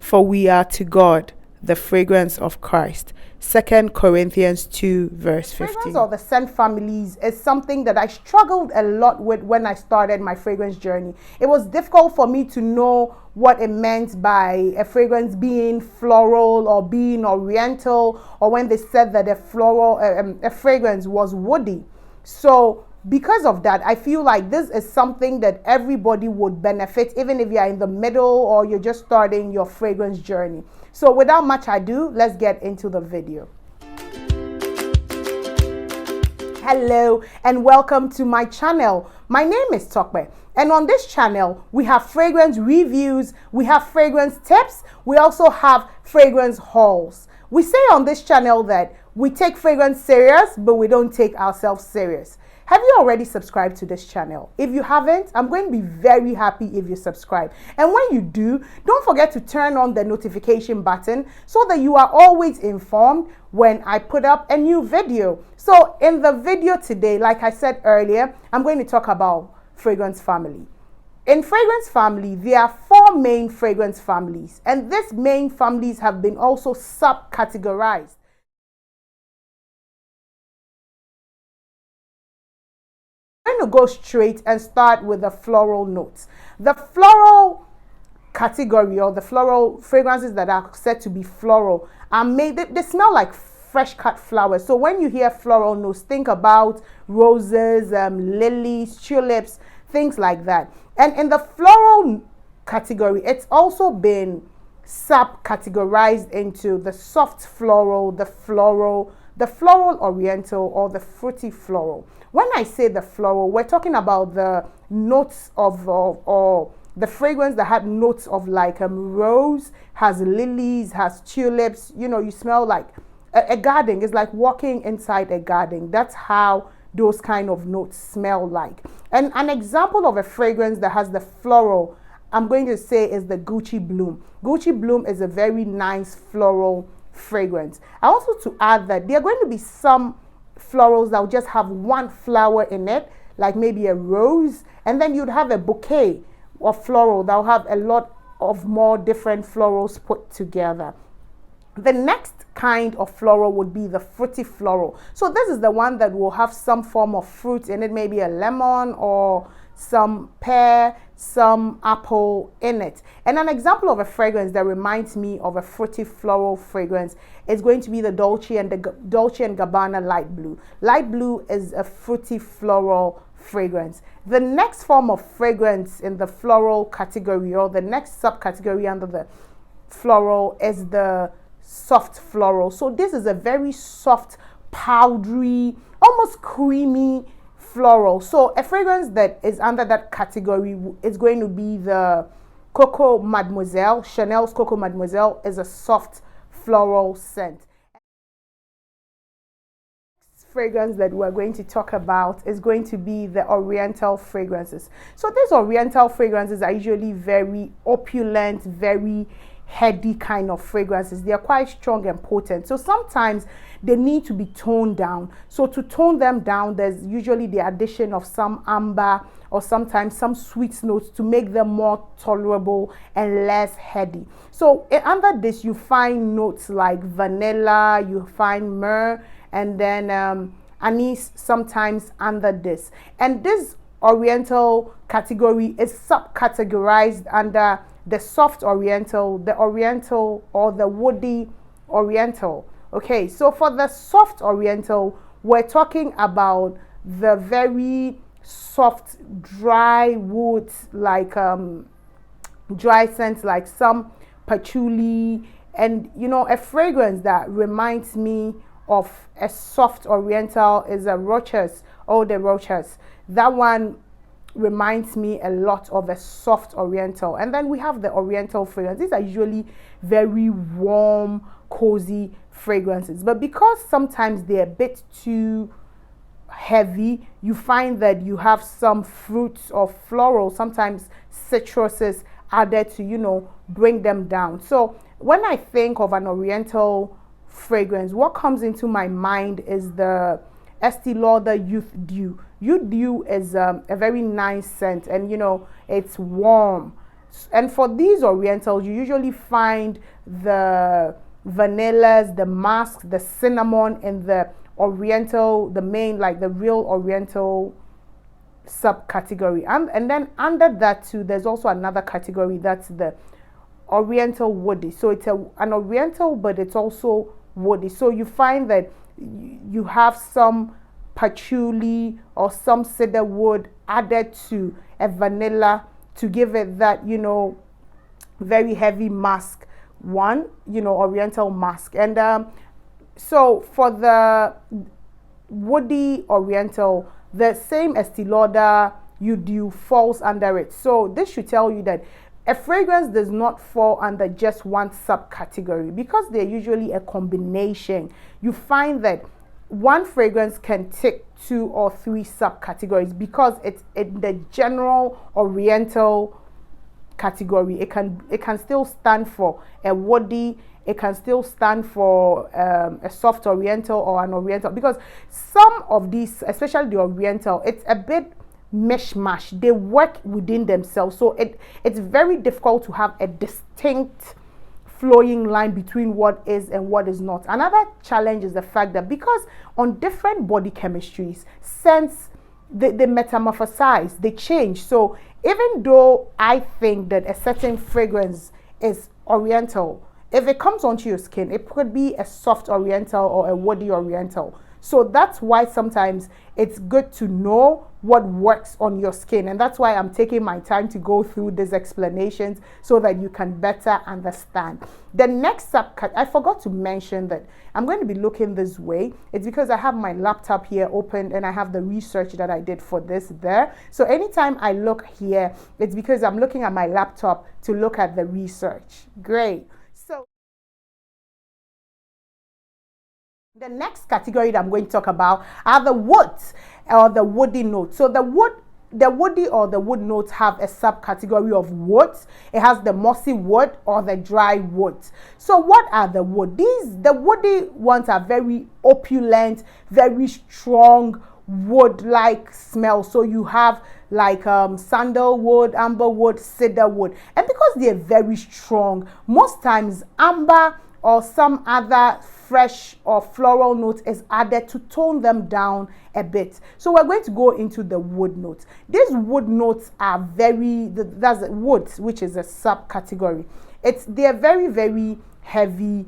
For we are to God the fragrance of Christ. 2 Corinthians 2 verse 15. Fragrance or the scent families is something that I struggled a lot with when I started my fragrance journey. It was difficult for me to know what it meant by a fragrance being floral or being oriental, or when they said that a fragrance was woody. So because of that, I feel like this is something that everybody would benefit, even if you're in the middle or you're just starting your fragrance journey. So without much ado, let's get into the video. Hello and welcome to my channel. My name is Tokbe, and on this channel we have fragrance reviews, we have fragrance tips, we also have fragrance hauls. We say on this channel that we take fragrance serious, but we don't take ourselves serious. Have you already subscribed to this channel? If you haven't, I'm going to be very happy if you subscribe. And when you do, don't forget to turn on the notification button so that you are always informed when I put up a new video. So in the video today, like I said earlier, I'm going to talk about fragrance family. In fragrance family, there are 4 main fragrance families, and these main families have been also sub-categorized. I'm going to go straight and start with the floral notes. The floral category, or the floral fragrances that are said to be floral, are made, they smell like fresh cut flowers. So when you hear floral notes, think about roses, lilies, tulips, things like that. And in the floral category, it's also been sub-categorized into the soft floral, the floral oriental, or the fruity floral. When I say the floral, we're talking about the notes of or the fragrance that had notes of like rose, has lilies, has tulips. You know, you smell like a garden. It's like walking inside a garden. That's how those kind of notes smell like. And an example of a fragrance that has the floral, I'm going to say, is the Gucci Bloom. Gucci Bloom is a very nice floral fragrance. I also to add that there are going to be some florals that will just have one flower in it, like maybe a rose, and then you'd have a bouquet of floral that will have a lot of more different florals put together. The next kind of floral would be the fruity floral. So this is the one that will have some form of fruit in it, maybe a lemon or some pear, some apple in it. And an example of a fragrance that reminds me of a fruity floral fragrance is going to be the Dolce & Gabbana Light Blue. Light Blue is a fruity floral fragrance. The next form of fragrance in the floral category, or the next subcategory under the floral, is the soft floral. So this is a very soft, powdery, almost creamy floral. So a fragrance that is under that category is going to be the Coco Mademoiselle. Chanel's Coco Mademoiselle is a soft floral scent. Fragrance that we're going to talk about is going to be the Oriental fragrances. So these Oriental fragrances are usually very opulent, very heady kind of fragrances. They are quite strong and potent, so sometimes they need to be toned down. So to tone them down, there's usually the addition of some amber or sometimes some sweet notes to make them more tolerable and less heady. So under this you find notes like vanilla, you find myrrh, and then anise sometimes under this. And this Oriental category is subcategorized under the soft Oriental, the Oriental, or the woody Oriental. Okay, so for the soft Oriental, we're talking about the very soft, dry woods, like dry scents, like some patchouli, and you know, a fragrance that reminds me of a soft Oriental is a Roches, or the Roches. That one reminds me a lot of a soft Oriental. And then we have the Oriental fragrance. These are usually very warm, cozy fragrances, but because sometimes they're a bit too heavy, you find that you have some fruits or floral, sometimes citruses added to, you know, bring them down. So when I think of an Oriental fragrance, what comes into my mind is the Estee Lauder Youth Dew. Youth Dew is a very nice scent, and you know, it's warm. And for these Orientals, you usually find the vanillas, the musk, the cinnamon, and the Oriental, the main, like the real Oriental subcategory. And then under that too, there's also another category that's the Oriental woody. So it's an Oriental, but it's also woody. So you find that you have some patchouli or some cedar wood added to a vanilla to give it that, very heavy musk one, Oriental musk. And so for the woody Oriental, the same Estee Lauder you do falls under it. So this should tell you that a fragrance does not fall under just one subcategory because they're usually a combination. You find that one fragrance can tick 2 or 3 subcategories because it's in the general Oriental category. It can still stand for a woody. It can still stand for a soft Oriental or an Oriental, because some of these, especially the Oriental, it's a bit mishmash. They work within themselves, so it's very difficult to have a distinct flowing line between what is and what is not. Another challenge is the fact that because on different body chemistries, scents they metamorphosize, they change. So even though I think that a certain fragrance is Oriental, if it comes onto your skin, it could be a soft Oriental or a woody Oriental. So that's why sometimes it's good to know what works on your skin. And that's why I'm taking my time to go through these explanations so that you can better understand. The next subcut, I forgot to mention that I'm going to be looking this way. It's because I have my laptop here open and I have the research that I did for this there. So anytime I look here, it's because I'm looking at my laptop to look at the research. Great. So the next category that I'm going to talk about are the woods or the woody notes. So the woody or the wood notes have a subcategory of woods. It has the mossy wood or the dry woods. So what are the wood? The woody ones are very opulent, very strong wood-like smell. So you have like sandalwood, amberwood, cedarwood. And because they're very strong, most times amber or some other fresh or floral note is added to tone them down a bit. So we're going to go into the wood notes. These wood notes are that's woods, which is a subcategory. They're very, very heavy.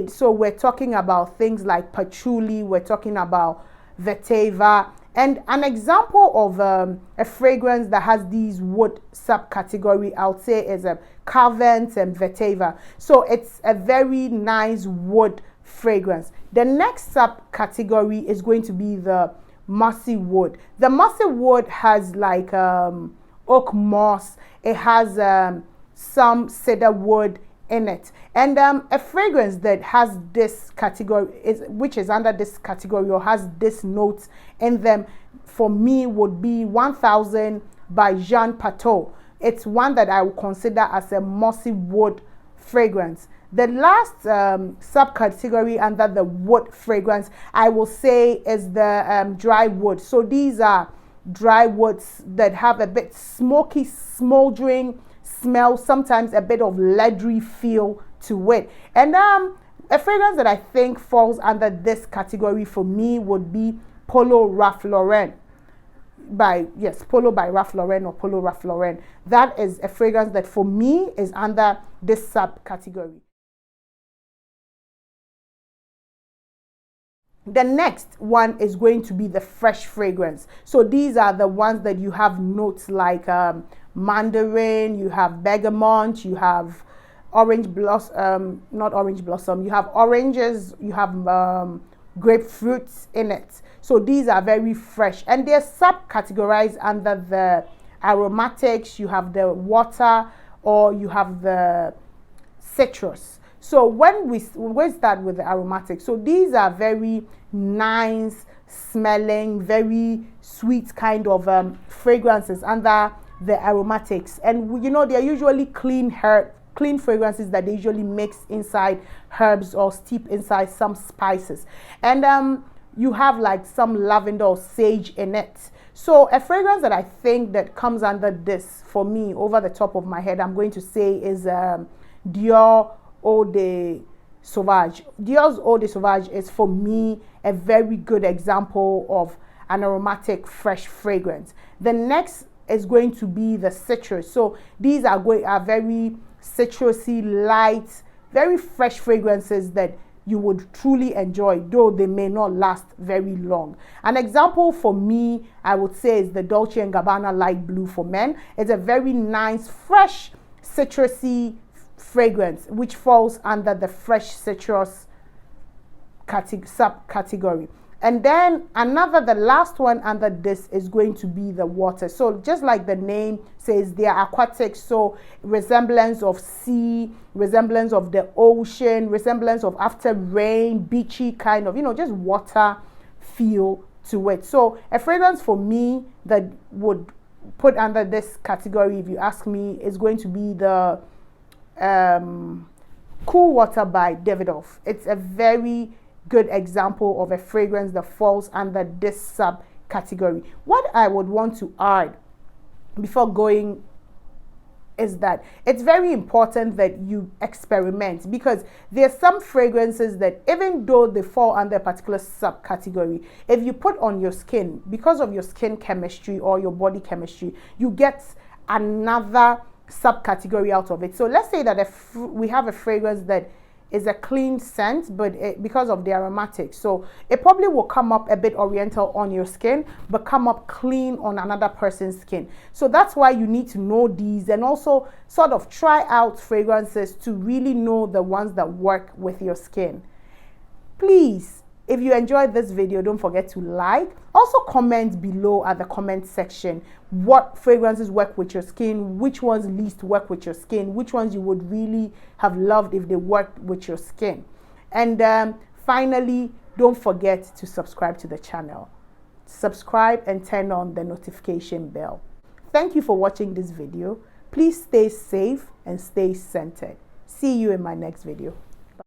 So we're talking about things like patchouli, we're talking about vetiver. And an example of a fragrance that has these wood subcategory, I would say, is a Carvent and vetiver. So it's a very nice wood fragrance. The next subcategory is going to be the mossy wood. The mossy wood has like oak moss. It has some cedar wood in it. And a fragrance that has this category, which is under this category or has this notes in them, for me would be 1000 by Jean Patou. It's one that I would consider as a mossy wood fragrance. The last subcategory under the wood fragrance, I will say, is the dry wood. So these are dry woods that have a bit smoky, smoldering smell, sometimes a bit of leathery feel to it. And a fragrance that I think falls under this category for me would be Polo Ralph Lauren. Polo by Ralph Lauren or Polo Ralph Lauren. That is a fragrance that for me is under this subcategory. The next one is going to be the fresh fragrance. So these are the ones that you have notes like mandarin, you have bergamot, you have orange blossom, not orange blossom, you have oranges, you have grapefruits in it. So these are very fresh and they're subcategorized under the aromatics. You have the water or you have the citrus. So when we start with the aromatics, so these are very nice smelling, very sweet kind of fragrances under the aromatics. And they're usually clean fragrances that they usually mix inside herbs or steep inside some spices. And you have like some lavender or sage in it. So a fragrance that I think that comes under this for me, over the top of my head, I'm going to say is Dior Eau de Sauvage. Dior's Eau de Sauvage is for me a very good example of an aromatic fresh fragrance. The next is going to be the citrus. So these are very citrusy, light, very fresh fragrances that you would truly enjoy, though they may not last very long. An example for me, I would say, is the Dolce & Gabbana Light Blue for men. It's a very nice, fresh, citrusy fragrance, which falls under the fresh citrus subcategory. And then the last one under this is going to be the water. So just like the name says, they are aquatic. So resemblance of sea, resemblance of the ocean, resemblance of after rain, beachy kind of, just water feel to it. So a fragrance for me that would put under this category, if you ask me, is going to be the Cool Water by Davidoff. It's a very good example of a fragrance that falls under this subcategory. What I would want to add before going is that it's very important that you experiment, because there are some fragrances that, even though they fall under a particular subcategory, if you put on your skin, because of your skin chemistry or your body chemistry, you get another subcategory out of it. So let's say that we have a fragrance that is a clean scent, but because of the aromatics, so it probably will come up a bit oriental on your skin, but come up clean on another person's skin. So that's why you need to know these, and also sort of try out fragrances to really know the ones that work with your skin. Please, if you enjoyed this video, don't forget to like. Also comment below at the comment section what fragrances work with your skin, which ones least work with your skin, which ones you would really have loved if they worked with your skin. And finally, don't forget to subscribe to the channel. Subscribe and turn on the notification bell. Thank you for watching this video. Please stay safe and stay scented. See you in my next video.